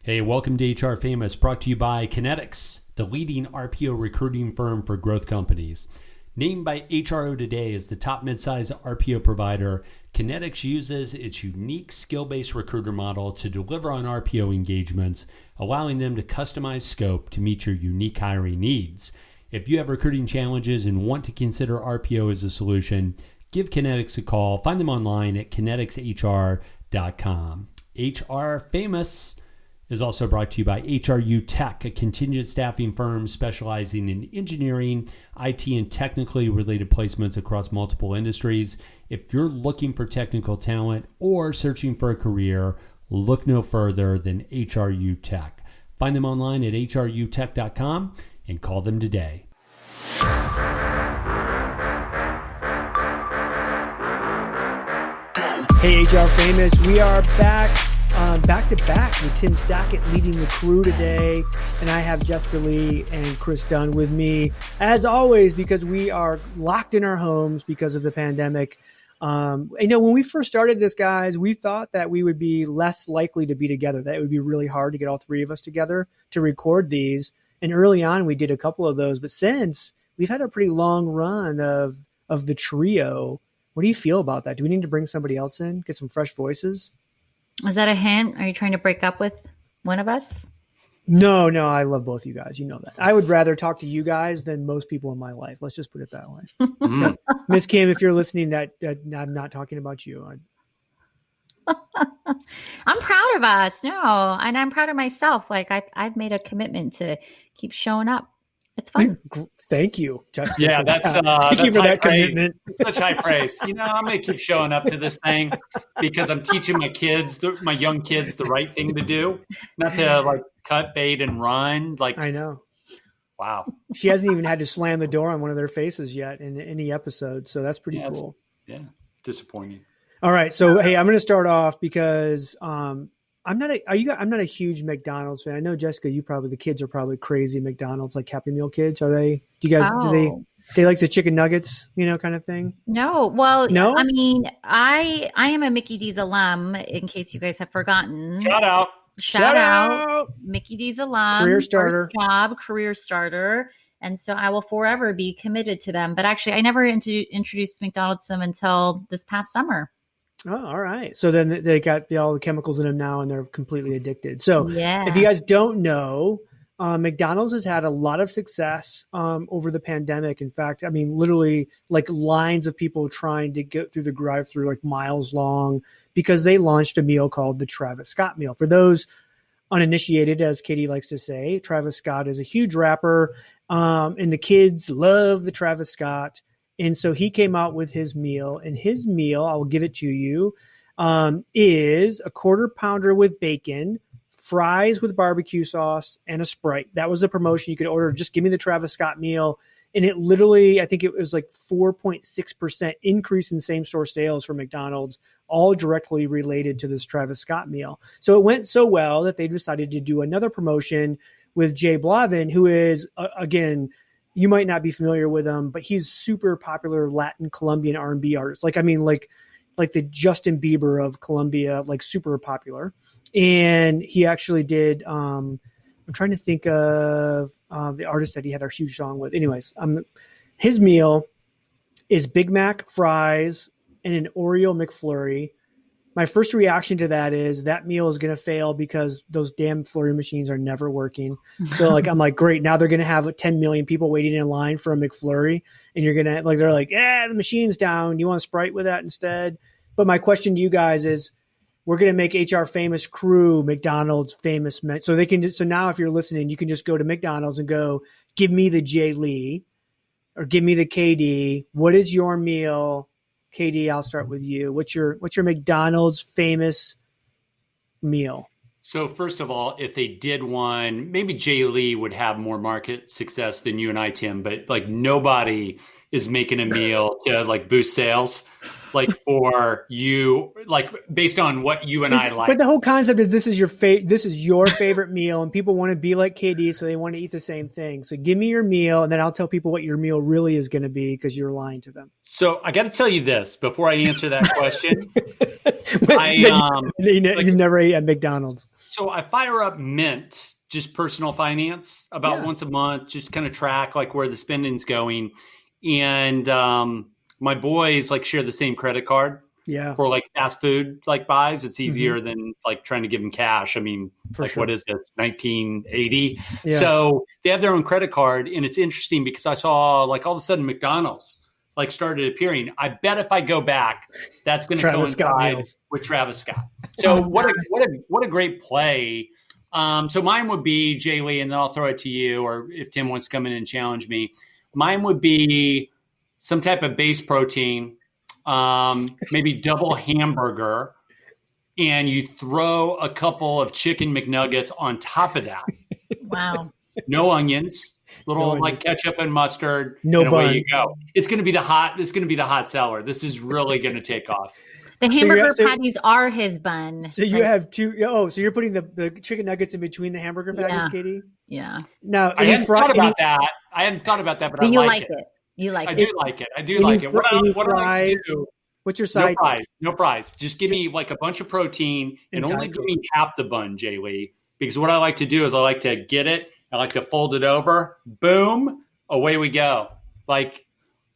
Hey, welcome to HR Famous, brought to you by Kinetics, the leading RPO recruiting firm for growth companies. Named by HRO Today as the top midsize RPO provider, Kinetics uses its unique skill-based recruiter model to deliver on RPO engagements, allowing them to customize scope to meet your unique hiring needs. If you have recruiting challenges and want to consider RPO as a solution, give Kinetics a call. Find them online at kineticshr.com. HR Famous is also brought to you by HRU Tech, a contingent staffing firm specializing in engineering, IT, and technically related placements across multiple industries. If you're looking for technical talent or searching for a career, look no further than HRU Tech. Find them online at hrutech.com and call them today. Hey, HR Famous, we are back to back with Tim Sackett leading the crew today, and I have Jessica Lee and Chris Dunn with me as always because we are locked in our homes because of the pandemic. When we first started this, guys, we thought that we would be less likely to be together, that it would be really hard to get all three of us together to record these. And early on, we did a couple of those, but since we've had a pretty long run of the trio. What do you feel about that? Do we need to bring somebody else in, get some fresh voices? Is that a hint? Are you trying to break up with one of us? No, I love both you guys. You know that. I would rather talk to you guys than most people in my life. Let's just put it that way. Miss Kim, if you're listening, that I'm not talking about you. I'm proud of us. No, and I'm proud of myself. Like I've made a commitment to keep showing up. It's fun. Thank you, Jessica. Yeah, thank you for that commitment. Such high praise. I'm going to keep showing up to this thing because I'm teaching my young kids, the right thing to do, not to cut bait and run. I know. Wow. She hasn't even had to slam the door on one of their faces yet in any episode, so that's pretty cool. Yeah, disappointing. All right, so hey, I'm going to start off because I'm not a huge McDonald's fan. I know, Jessica, the kids are probably crazy McDonald's, like Happy Meal kids. Are they? Do you guys, do they like the chicken nuggets, kind of thing? No. Well, no? I mean, I am a Mickey D's alum, in case you guys have forgotten. Shout out. Mickey D's alum. Career starter. Career starter. And so I will forever be committed to them. But actually, I never introduced McDonald's to them until this past summer. Oh, all right. So then they got all the chemicals in them now and they're completely addicted. So yeah. If you guys don't know, McDonald's has had a lot of success over the pandemic. In fact, I mean, literally lines of people trying to get through the drive-thru miles long because they launched a meal called the Travis Scott meal. For those uninitiated, as Katie likes to say, Travis Scott is a huge rapper and the kids love the Travis Scott. And so he came out with his meal, and his meal, I will give it to you, is a quarter pounder with bacon, fries with barbecue sauce, and a Sprite. That was the promotion. You could order, just give me the Travis Scott meal. And it literally, I think it was 4.6% increase in same-store sales for McDonald's, all directly related to this Travis Scott meal. So it went so well that they decided to do another promotion with Blavin, who is, again, you might not be familiar with him, but he's super popular Latin Colombian R&B artist. Like the Justin Bieber of Colombia, super popular. And he actually did, I'm trying to think of the artist that he had a huge song with. Anyways, his meal is Big Mac, fries, and an Oreo McFlurry. My first reaction to that is that meal is going to fail because those damn flurry machines are never working. So I'm great. Now they're going to have 10 million people waiting in line for a McFlurry. And you're going to they're the machine's down. Do you want a Sprite with that instead? But my question to you guys is, we're going to make HR Famous crew McDonald's famous. So now if you're listening, you can just go to McDonald's and go, give me the JLee or give me the KD. What is your meal? KD, I'll start with you. What's your McDonald's famous meal? So first of all, if they did one, maybe JLee would have more market success than you and I, Tim, but nobody is making a meal to like boost sales, like for you, like based on what you and I like. But the whole concept is this is your favorite meal, and people want to be like KD, so they want to eat the same thing. So give me your meal, and then I'll tell people what your meal really is going to be because you're lying to them. So I got to tell you this before I answer that question. You've never ate at McDonald's. So I fire up Mint, just personal finance, about once a month, just kind of track like where the spending's going. And my boys like share the same credit card for like fast food like buys. It's easier than like trying to give them cash. I mean, what is this, 1980? Yeah. So they have their own credit card. And it's interesting because I saw like all of a sudden McDonald's like started appearing. I bet if I go back, that's going to coincide with Travis Scott. So what a great play. So mine would be JLee, and then I'll throw it to you, or if Tim wants to come in and challenge me, mine would be some type of base protein, maybe double hamburger, and you throw a couple of chicken McNuggets on top of that. Wow. No onions, like ketchup and mustard. No and bun. Away you go. It's going to be the hot seller. This is really going to take off. The hamburger patties are his bun. So you have two. Oh, so you're putting the chicken nuggets in between the hamburger patties, Katie? Yeah. Now, I hadn't thought about that. But I like it. You like it. I do like it. I do like it. What do I do? What's your side? No fries. Just give me like a bunch of protein and only give me half the bun, JLee. Because what I like to do is I like to get it. I like to fold it over. Boom. Away we go. Like,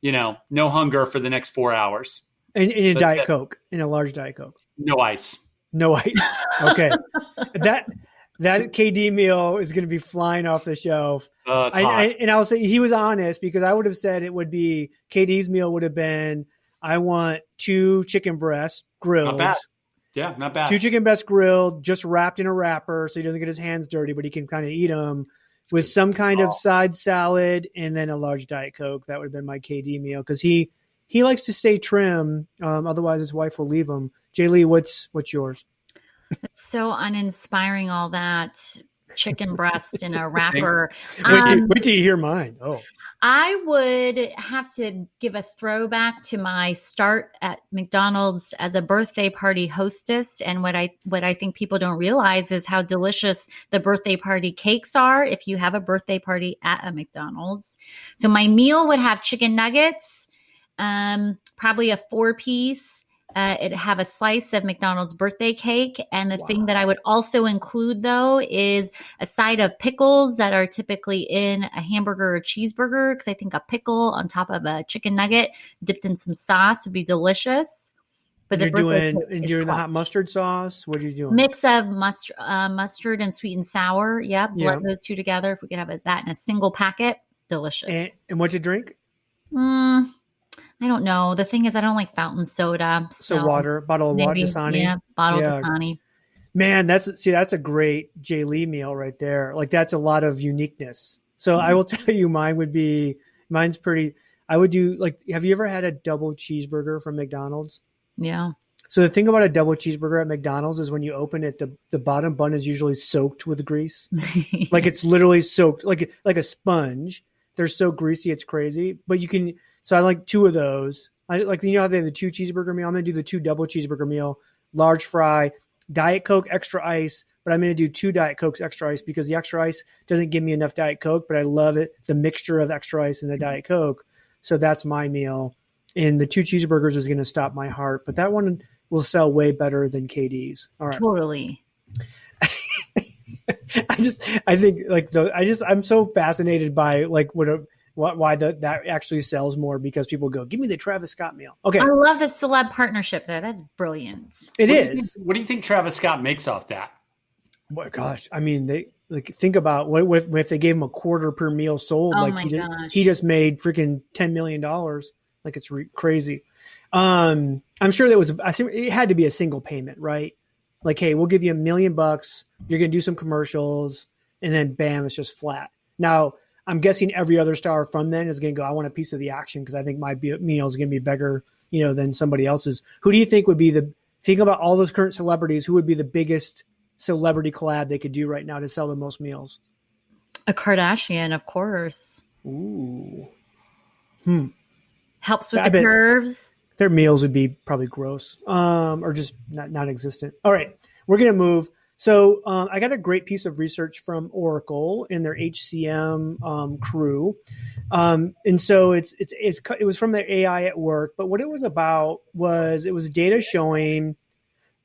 no hunger for the next 4 hours. In a Diet Coke, in a large Diet Coke. No ice. No ice. Okay. that KD meal is going to be flying off the shelf. And I'll say he was honest, because I would have said it would be KD's meal would have been, I want 2 chicken breasts grilled. Not bad. Yeah, not bad. 2 chicken breasts grilled, just wrapped in a wrapper so he doesn't get his hands dirty, but he can kind of eat them with some kind of side salad and then a large Diet Coke. That would have been my KD meal, because he likes to stay trim. Otherwise, his wife will leave him. JLee, what's yours? It's so uninspiring, all that chicken breast in a wrapper. Wait till you hear mine. Oh, I would have to give a throwback to my start at McDonald's as a birthday party hostess. And what I think people don't realize is how delicious the birthday party cakes are if you have a birthday party at a McDonald's. So my meal would have chicken nuggets, probably a 4-piece. It'd have a slice of McDonald's birthday cake. And the thing that I would also include, though, is a side of pickles that are typically in a hamburger or cheeseburger, because I think a pickle on top of a chicken nugget dipped in some sauce would be delicious. But you're doing the hot mustard sauce? What are you doing? Mix of mustard and sweet and sour. Yep. Blend those two together. If we could have that in a single packet, delicious. And what you drink? I don't know. The thing is, I don't like fountain soda. So water, bottle of water, Dasani. Yeah, bottle of Dasani. Man, that's a great JLee meal right there. Like, that's a lot of uniqueness. So I will tell you, mine's pretty. I would do, like, have you ever had a double cheeseburger from McDonald's? Yeah. So the thing about a double cheeseburger at McDonald's is when you open it, the bottom bun is usually soaked with grease. Like, it's literally soaked like a sponge. They're so greasy, it's crazy. But you can. So I like 2 of those. I like, how they have the 2 cheeseburger meal. I'm going to do the 2 double cheeseburger meal, large fry, Diet Coke, extra ice. But I'm going to do 2 Diet Cokes, extra ice, because the extra ice doesn't give me enough Diet Coke, but I love it, the mixture of extra ice and the Diet Coke. So that's my meal. And the 2 cheeseburgers is going to stop my heart, but that one will sell way better than KD's. All right. Totally. I'm so fascinated by like why that actually sells more, because people go, give me the Travis Scott meal. Okay. I love the celeb partnership there. That's brilliant. It is. What do you think Travis Scott makes off that? Well, gosh, I mean, they think about what if they gave him a quarter per meal sold. Oh, like he just made freaking $10 million. Like, it's crazy. I'm sure I think it had to be a single payment, right? Like, hey, we'll give you $1 million. You're going to do some commercials, and then bam, it's just flat. Now, I'm guessing every other star from then is going to go, I want a piece of the action, because I think my meal is going to be bigger, than somebody else's. Who do you think would be think about all those current celebrities, who would be the biggest celebrity collab they could do right now to sell the most meals? A Kardashian, of course. Ooh. Helps with I the bet curves. their meals would be probably gross, or just not non-existent. All right, we're going to move. So I got a great piece of research from Oracle in their HCM crew. And so it was from their AI at work, but what it was about was it was data showing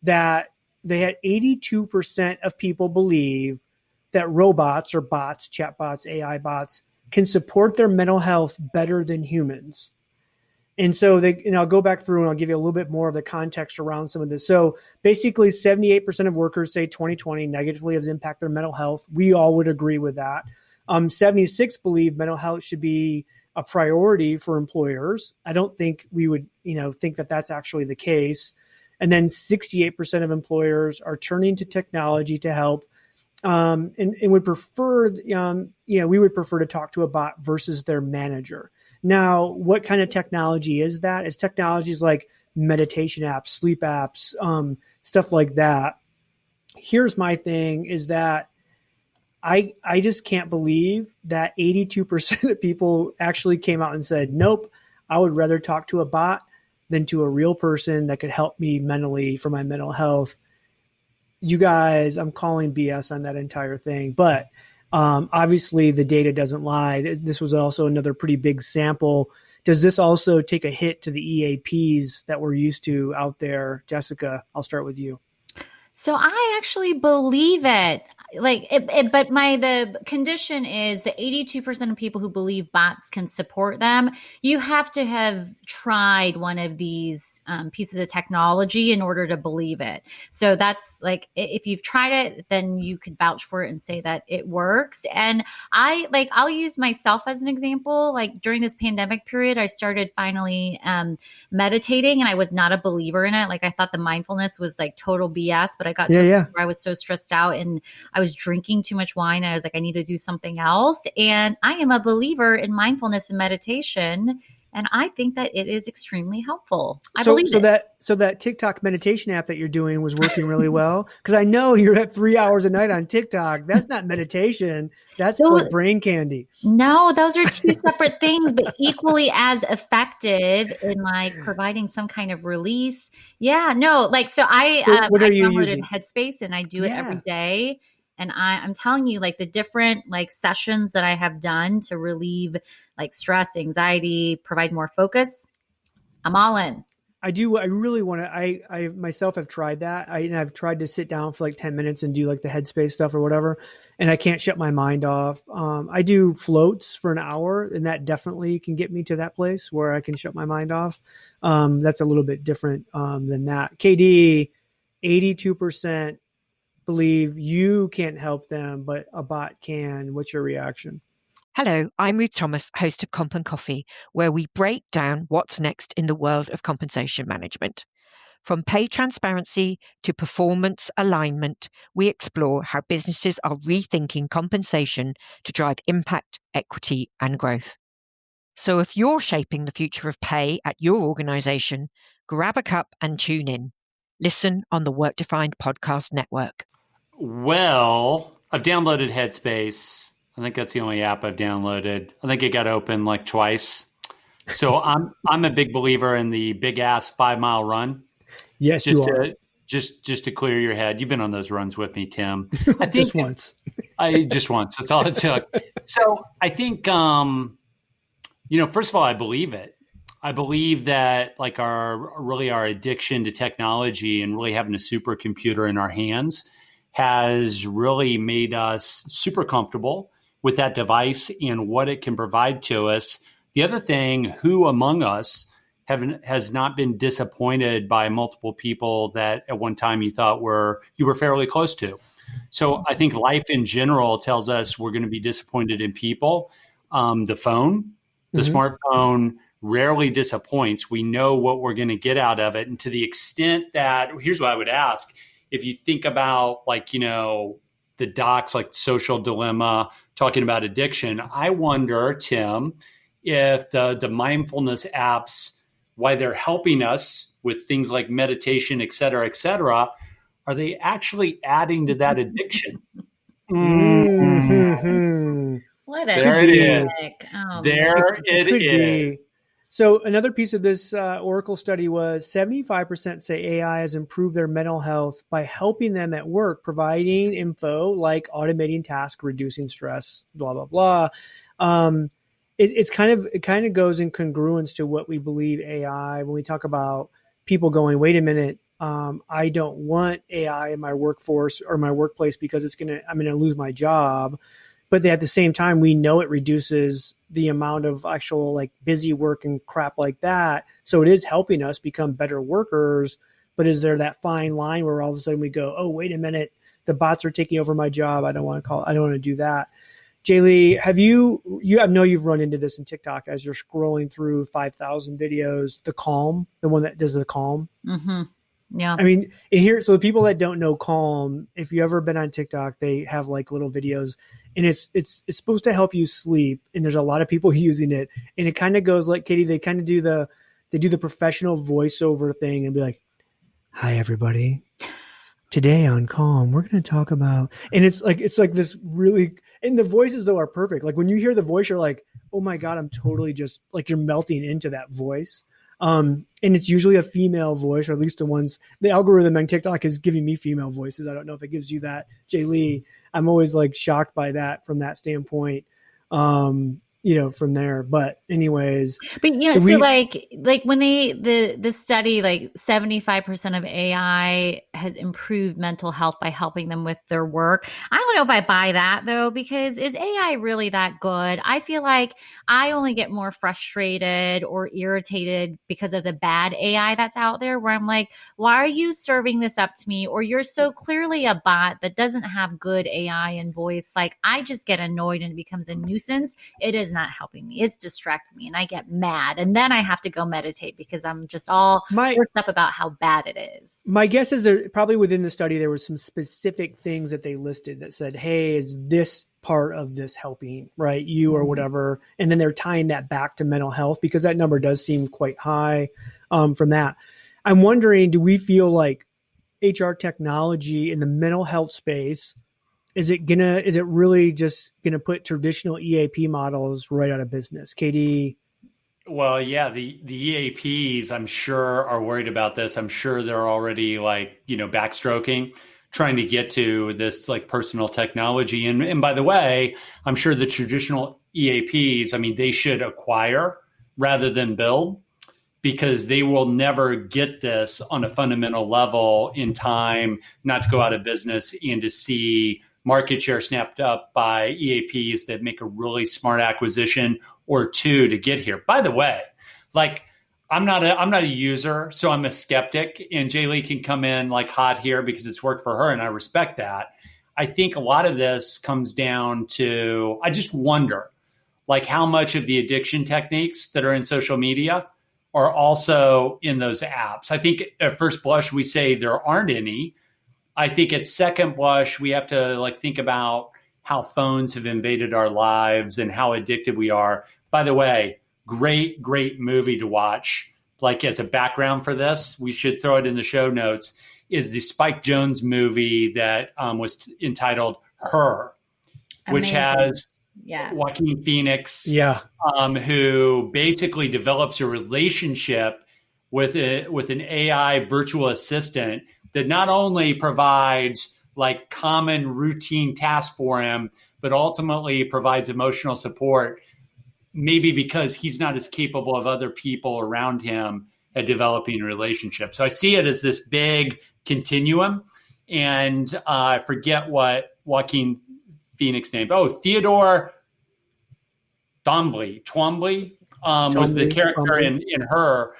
that they had 82% of people believe that robots or bots, chatbots, AI bots can support their mental health better than humans. And so I'll go back through and I'll give you a little bit more of the context around some of this. So basically 78% of workers say 2020 negatively has impacted their mental health. We all would agree with that. 76 believe mental health should be a priority for employers. I don't think we would, think that that's actually the case. And then 68% of employers are turning to technology to help, and would prefer, we would prefer to talk to a bot versus their manager. Now, what kind of technology is that? It's technologies like meditation apps, sleep apps, stuff like that. Here's my thing is that I just can't believe that 82% of people actually came out and said, nope, I would rather talk to a bot than to a real person that could help me mentally for my mental health. You guys, I'm calling BS on that entire thing, but obviously the data doesn't lie. This was also another pretty big sample. Does this also take a hit to the EAPs that we're used to out there? Jessica, I'll start with you. So I actually believe it. But the condition is the 82% of people who believe bots can support them. You have to have tried one of these pieces of technology in order to believe it. So that's if you've tried it, then you could vouch for it and say that it works. And I'll use myself as an example. Like during this pandemic period, I started finally meditating, and I was not a believer in it. Like I thought the mindfulness was like total BS, but I got to where I was so stressed out and I was drinking too much wine. And I was like, I need to do something else. And I am a believer in mindfulness and meditation. And I think that it is extremely helpful. I believe it. So that TikTok meditation app that you're doing was working really well. Because I know you're at 3 hours a night on TikTok. That's not meditation. That's like brain candy. No, those are two separate things, but equally as effective in providing some kind of release. Yeah, no, so I downloaded Headspace and I do it every day. And I'm telling you, the different sessions that I have done to relieve stress, anxiety, provide more focus, I'm all in. I do. I really want to. I myself have tried that. I've tried to sit down for 10 minutes and do the Headspace stuff or whatever, and I can't shut my mind off. I do floats for an hour, and that definitely can get me to that place where I can shut my mind off. That's a little bit different than that. KD, 82% believe you can't help them, but a bot can. What's your reaction? Hello, I'm Ruth Thomas, host of Comp and Coffee, where we break down what's next in the world of compensation management. From pay transparency to performance alignment, we explore how businesses are rethinking compensation to drive impact, equity, and growth. So if you're shaping the future of pay at your organization, grab a cup and tune in. Listen on the Work Defined Podcast Network. Well, I've downloaded Headspace. I think that's the only app I've downloaded. I think it got open twice. So I'm a big believer in the big ass 5 mile run. Yes, you are. Just to clear your head. You've been on those runs with me, Tim. I think just once. Just once. That's all it took. So I think, first of all, I believe it. I believe that our addiction to technology and really having a supercomputer in our hands has really made us super comfortable with that device and what it can provide to us. The other thing, who among us has not been disappointed by multiple people that at one time you thought you were fairly close to? So I think life in general tells us we're going to be disappointed in people. The phone, the smartphone rarely disappoints. We know what we're going to get out of it. And to the extent that, here's what I would ask. If you think about the docs like Social Dilemma talking about addiction, I wonder, Tim, if the mindfulness apps, why they're helping us with things like meditation, et cetera, are they actually adding to that addiction? What a there it is. Oh, there it is. Be. So another piece of this Oracle study was 75% say AI has improved their mental health by helping them at work, providing info like automating tasks, reducing stress, blah, blah, blah. It kind of goes in congruence to what we believe AI, when we talk about people going, wait a minute, I don't want AI in my workforce or my workplace because I'm going to lose my job. But at the same time, we know it reduces the amount of actual like busy work and crap like that. So it is helping us become better workers. But is there that fine line where all of a sudden we go, oh, wait a minute, the bots are taking over my job. I don't want to do that. JLee, I know you've run into this in TikTok as you're scrolling through 5,000 videos, the Calm, the one that does the Calm. Mm-hmm. Yeah. I mean, so the people that don't know Calm, if you ever been on TikTok, they have like little videos, and it's supposed to help you sleep. And there's a lot of people using it, and it kind of goes like, Katie, they kind of do the professional voiceover thing and be like, "Hi everybody, today on Calm, we're going to talk about," and it's like this really, and the voices though are perfect. Like when you hear the voice, you're like, "Oh my God, I'm totally just like," you're melting into that voice. And it's usually a female voice, or at least the algorithm on TikTok is giving me female voices. I don't know if it gives you that, JLee. I'm always like shocked by that from that standpoint. From there. But anyways, but so like when the study, like 75% of AI has improved mental health by helping them with their work. I don't know if I buy that though, because is AI really that good? I feel like I only get more frustrated or irritated because of the bad AI that's out there, where I'm like, why are you serving this up to me? Or you're so clearly a bot that doesn't have good AI and voice. Like I just get annoyed and it becomes a nuisance. It is not helping me. It's distracting me and I get mad. And then I have to go meditate because I'm just all worked up about how bad it is. My guess is there probably within the study, there were some specific things that they listed that said, hey, is this part of this helping, right? You or whatever. And then they're tying that back to mental health because that number does seem quite high from that. I'm wondering, do we feel like HR technology in the mental health space, is it really just gonna put traditional EAP models right out of business? Katie? Well, yeah, the EAPs, I'm sure, are worried about this. I'm sure they're already backstroking, trying to get to this like personal technology. And by the way, I'm sure the traditional EAPs, I mean, they should acquire rather than build, because they will never get this on a fundamental level in time not to go out of business and to see market share snapped up by EAPs that make a really smart acquisition or two to get here. By the way, like I'm not a user, so I'm a skeptic, and JLee can come in like hot here because it's worked for her, and I respect that. I think a lot of this comes down to, I just wonder, like how much of the addiction techniques that are in social media are also in those apps. I think at first blush, we say there aren't any. I think at second blush, we have to like think about how phones have invaded our lives and how addicted we are. By the way, great movie to watch. Like as a background for this, we should throw it in the show notes, is the Spike Jonze movie that was entitled Her, which has Joaquin Phoenix, who basically develops a relationship with an AI virtual assistant that not only provides like common routine tasks for him, but ultimately provides emotional support, maybe because he's not as capable of other people around him at developing a relationship. So I see it as this big continuum. And I forget what Joaquin Phoenix named. Oh, Theodore Twombly was the character in Her.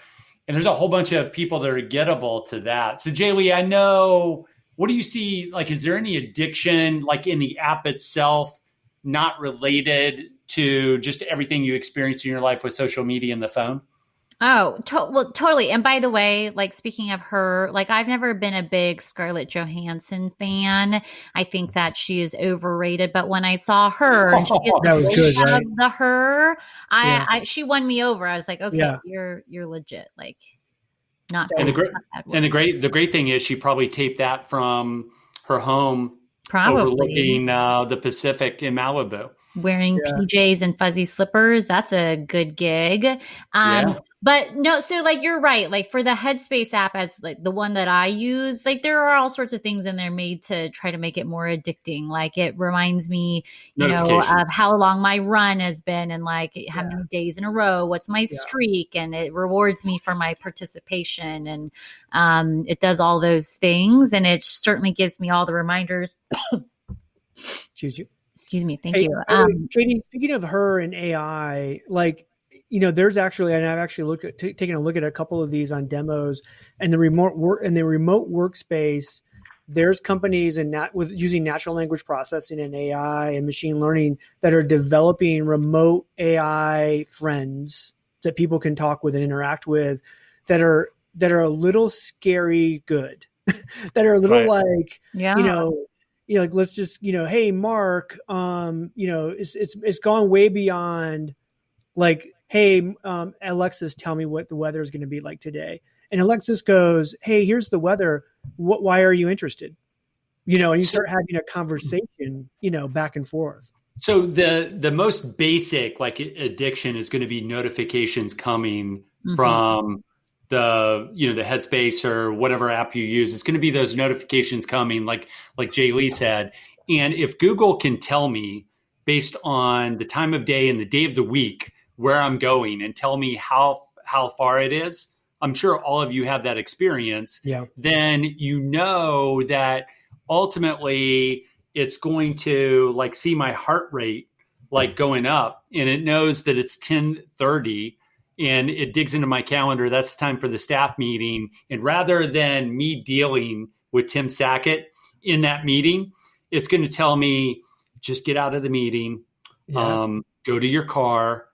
And there's a whole bunch of people that are gettable to that. So JLee, I know, what do you see? Like, is there any addiction like in the app itself, not related to just everything you experience in your life with social media and the phone? Oh, well, totally. And by the way, like speaking of Her, like I've never been a big Scarlett Johannson fan. I think that she is overrated. But when I saw Her, and she that was good, right? The Her, she won me over. I was like, okay, you're legit. Like, not. And the great thing is she probably taped that from her home, probably overlooking the Pacific in Malibu. wearing PJs and fuzzy slippers. That's a good gig. But no, so like you're right. Like for the Headspace app, as like the one that I use, like there are all sorts of things in there made to try to make it more addicting. Like it reminds me, you know, of how long my run has been and like how many days in a row, what's my streak, and it rewards me for my participation, and it does all those things, and it certainly gives me all the reminders. Excuse me. Thank you. Katie, speaking of her and AI, like, you know, there's actually, and I've actually taken a look at a couple of these on demos, and the remote workspace. There's companies with using natural language processing and AI and machine learning that are developing remote AI friends that people can talk with and interact with, that are a little scary good, that are a little like, you know, like let's just, you know, hey Mark, you know, it's gone way beyond like, hey, Alexis, tell me what the weather is going to be like today. And Alexis goes, hey, here's the weather. Why are you interested? You know, and you start having a conversation, you know, back and forth. So the most basic like addiction is going to be notifications coming from the, you know, the Headspace or whatever app you use. It's going to be those notifications coming, like JLee said. And if Google can tell me based on the time of day and the day of the week where I'm going and tell me how far it is, I'm sure all of you have that experience. Yeah. Then you know that ultimately it's going to like see my heart rate like going up, and it knows that it's 10:30 and it digs into my calendar. That's time for the staff meeting. And rather than me dealing with Tim Sackett in that meeting, it's going to tell me, just get out of the meeting, go to your car.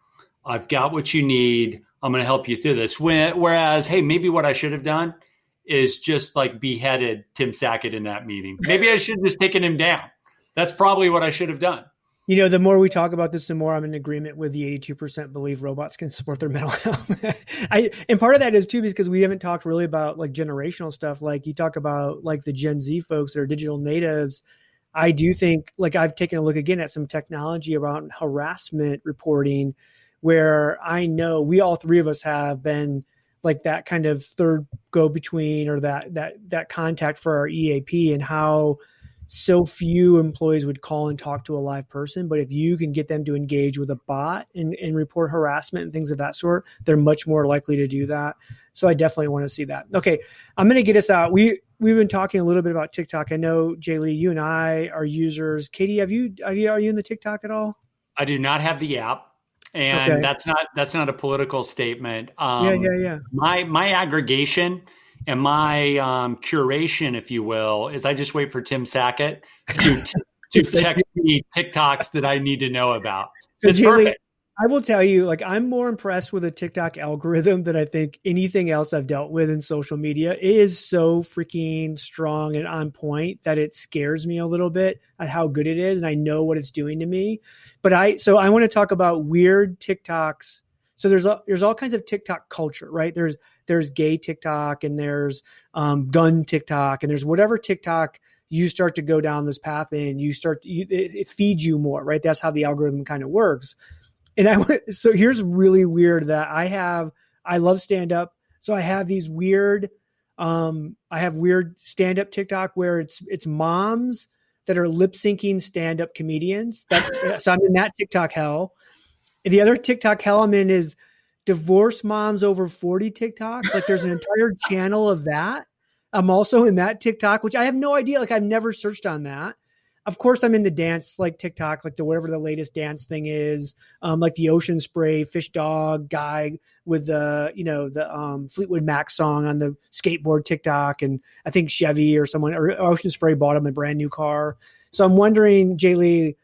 I've got what you need. I'm going to help you through this. Whereas, hey, maybe what I should have done is just like beheaded Tim Sackett in that meeting. Maybe I should have just taken him down. That's probably what I should have done. You know, the more we talk about this, the more I'm in agreement with the 82% believe robots can support their mental health. And part of that is too, because we haven't talked really about like generational stuff. Like you talk about like the Gen Z folks that are digital natives. I do think, like, I've taken a look again at some technology around harassment reporting, where I know we all three of us have been like that kind of third go between, or that contact for our EAP, and how so few employees would call and talk to a live person. But if you can get them to engage with a bot and report harassment and things of that sort, they're much more likely to do that. So I definitely want to see that. Okay, I'm going to get us out. We've been talking a little bit about TikTok. I know, JLee, you and I are users. Katie, are you in the TikTok at all? I do not have the app. And that's not a political statement. My aggregation and my curation, if you will, is I just wait for Tim Sackett to text me TikToks that I need to know about. So it's JLee, perfect. I will tell you, like, I'm more impressed with a TikTok algorithm than I think anything else I've dealt with in social media. It is so freaking strong and on point that it scares me a little bit at how good it is. And I know what it's doing to me. But I want to talk about weird TikToks. So there's all kinds of TikTok culture, right? There's gay TikTok, and there's gun TikTok, and there's whatever TikTok you start to go down this path and it feeds you more, right? That's how the algorithm kind of works. And so here's really weird that I love stand-up. So I have these weird stand-up TikTok where it's moms that are lip syncing stand-up comedians. So I'm in that TikTok hell. And the other TikTok hell I'm in is divorce moms over 40 TikTok. Like there's an entire channel of that. I'm also in that TikTok, which I have no idea. Like I've never searched on that. Of course, I'm in the dance, like TikTok, like whatever the latest dance thing is, like the Ocean Spray fish dog guy with the Fleetwood Mac song on the skateboard TikTok, and I think Chevy or Ocean Spray bought him a brand new car. So I'm wondering, JLee,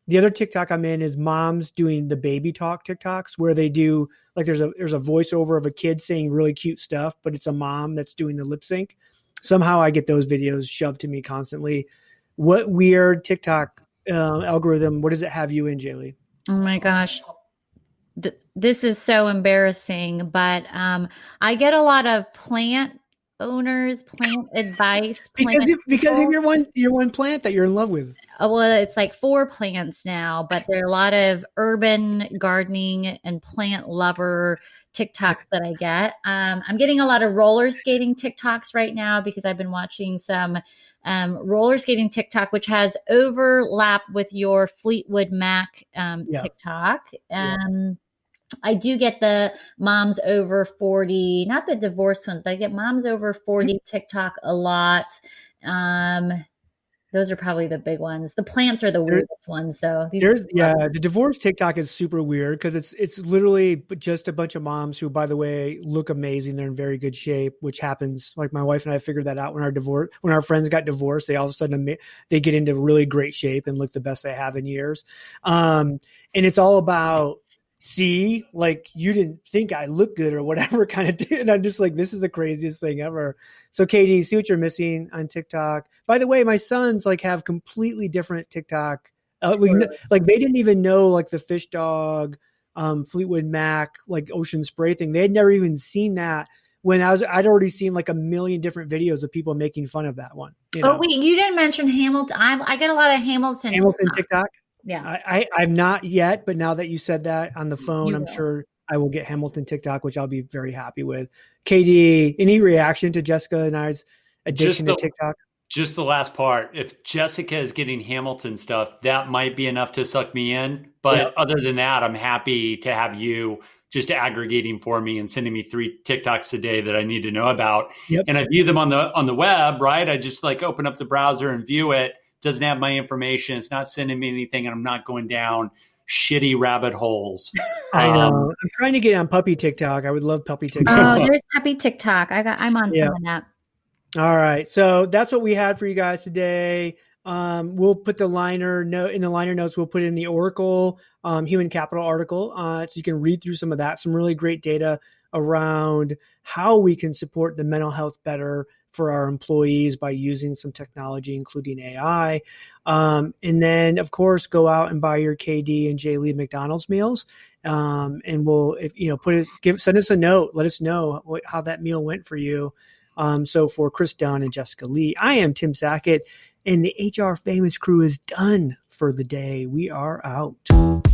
the other TikTok I'm in is moms doing the baby talk TikToks, where they do like there's a voiceover of a kid saying really cute stuff, but it's a mom that's doing the lip sync. Somehow I get those videos shoved to me constantly. What weird TikTok algorithm, what does it have you in, JLee? Oh my gosh. This is so embarrassing, but I get a lot of plant owners, plant advice. Because of your one plant that you're in love with. Well, it's like 4 plants now, but there are a lot of urban gardening and plant lover TikToks that I get. I'm getting a lot of roller skating TikToks right now because I've been watching some roller skating TikTok, which has overlap with your Fleetwood Mac TikTok. I do get the moms over 40, not the divorced ones, but I get moms over 40 TikTok a lot. Those are probably the big ones. The plants are the weirdest ones, though. The divorce TikTok is super weird because it's literally just a bunch of moms who, by the way, look amazing. They're in very good shape, which happens. Like my wife and I figured that out when our friends got divorced. They all of a sudden they get into really great shape and look the best they have in years. And it's all about, see, like you didn't think I look good or whatever kind of thing. And I'm just like, this is the craziest thing ever. So Katie, see what you're missing on TikTok. By the way, my sons like have completely different TikTok. Like they didn't even know like the fish dog, Fleetwood Mac, like ocean spray thing. They had never even seen that when I'd already seen like a million different videos of people making fun of that one. Wait, you didn't mention Hamilton. I get a lot of Hamilton TikTok. Yeah, I'm not yet, but now that you said that on the phone, I'm sure I will get Hamilton TikTok, which I'll be very happy with. KD, any reaction to Jessica and I's addiction to TikTok? Just the last part. If Jessica is getting Hamilton stuff, that might be enough to suck me in. But other than that, I'm happy to have you just aggregating for me and sending me 3 TikToks a day that I need to know about. Yep. And I view them on the web, right? I just like open up the browser and view it. Doesn't have my information. It's not sending me anything, and I'm not going down shitty rabbit holes. I know. I'm trying to get on puppy TikTok. I would love puppy TikTok. Oh, there's puppy TikTok. I'm on some of that. All right. So that's what we had for you guys today. We'll put the liner note in the liner notes. We'll put in the Oracle human capital article so you can read through some of that. Some really great data around how we can support the mental health better for our employees by using some technology, including AI. And then, of course, go out and buy your KD and JLee McDonald's meals. And we'll, send us a note. Let us know how that meal went for you. So for Chris Dunn and Jessica Lee, I am Tim Sackett, and the HR Famous crew is done for the day. We are out.